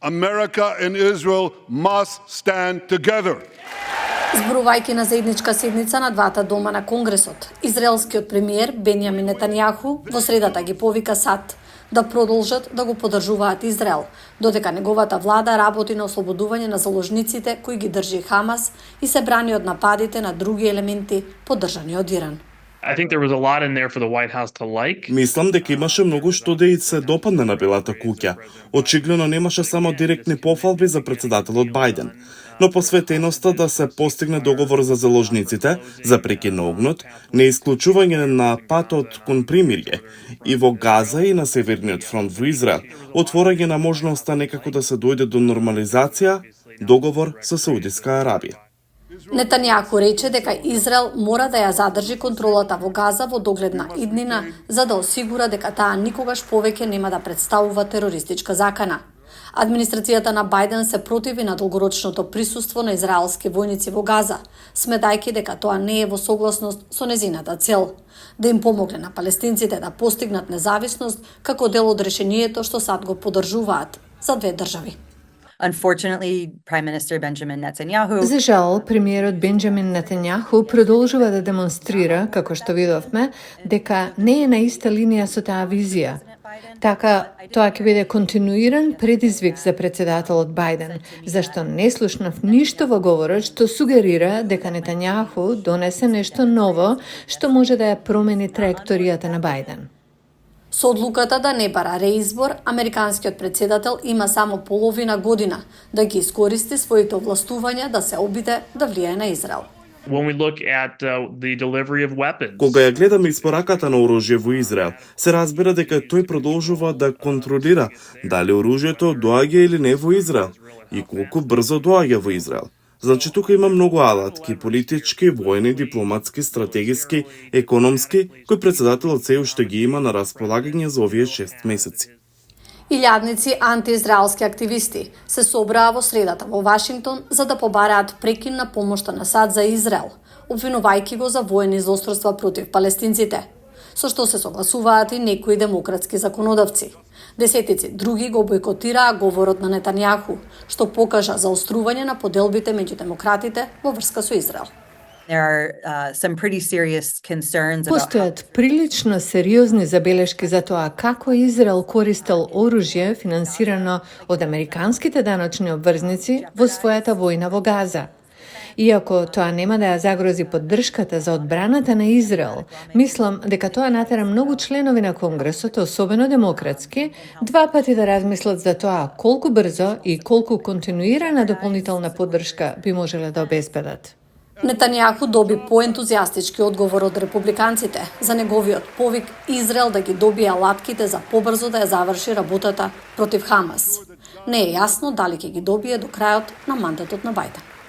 America and Israel must stand together. Зборувајќи на заедничка седница на двата дома на Конгресот, израелскиот премиер Бенјамин Нетањаху во средата ги повика САД да продолжат да го поддржуваат Израел, додека неговата влада работи на ослободување на заложниците кои ги држи Хамас и се брани од нападите на други елементи поддржани од Иран. I think there was a lot in there for the White House to like. Мислам дека имаше многу што да и се допадне на Белата куќа. Очигледно немаше само директни пофалби за председателот Бајден, но посветеноста да се постигне договор за заложниците, за прекин на огнот, неисклучување на патот кон примирје и во Газа и на Северниот фронт во Израел, отворање на можноста некако да се дојде до нормализација, договор со Саудиска Арабија. Нетањаху рече дека Израел мора да ја задржи контролата во Газа во догледна иднина за да осигура дека таа никогаш повеќе нема да представува терористичка закана. Администрацијата на Бајден се противи на долгорочното присуство на израелски војници во Газа, сметајќи дека тоа не е во согласност со незината цел да им помогне на палестинците да постигнат независност како дел од решението што САД го поддржуваат за две држави. Unfortunately, Prime Minister Benjamin Netanyahu. За жал, премиерот Бенџамин Нетањаху продолжува да демонстрира, како што видовме, дека не е на иста линија со таа визија. Така, тоа ќе биде континуиран предизвик за председателот Бајден, зашто не слушнав ништо во говорот што сугерира дека Нетањаху донесе нешто ново што може да ја промени траекторијата на Бајден. Со одлуката да не бара реизбор, американскиот председател има само половина година да ги искористи своите овластувања да се обиде да влијае на Израел. When we look at the delivery of weapons. Кога ја гледаме испораката на оружје во Израел, се разбира дека тој продолжува да контролира дали оружјето доаѓа или не во Израел и колку брзо доаѓа во Израел. Значи тука има многу алатки, политички, војни, дипломатски, стратегиски, економски, кои председателот се уште ги има на располагање за овие 6 месеци. Илјадници антиизраелски активисти се собраа во средата во Вашингтон за да побараат прекин на помошта на САД за Израел, обвинувајќи го за воени злосторства против палестинците, со што се согласуваат и некои демократски законодавци. Десетици други го бойкотираа говорот на Нетањаху, што покажа заострување на поделбите меѓу демократите во врска со Израел. Постојат прилично сериозни забелешки за тоа како Израел користел оружје финансирано од американските даночни обврзници во својата војна во Газа. Иако тоа нема да ја загрози поддршката за одбраната на Израел, мислам дека тоа натера многу членови на Конгресот, особено демократски, два пати да размислат за тоа колку брзо и колку континуирана дополнителна поддршка би можеле да обезбедат. Нетањаху доби поентузијастички одговор од републиканците за неговиот повик Израел да ги добие алатките за побрзо да ја заврши работата против Хамас. Не е јасно дали ќе ги добие до крајот на мандатот на Бајден.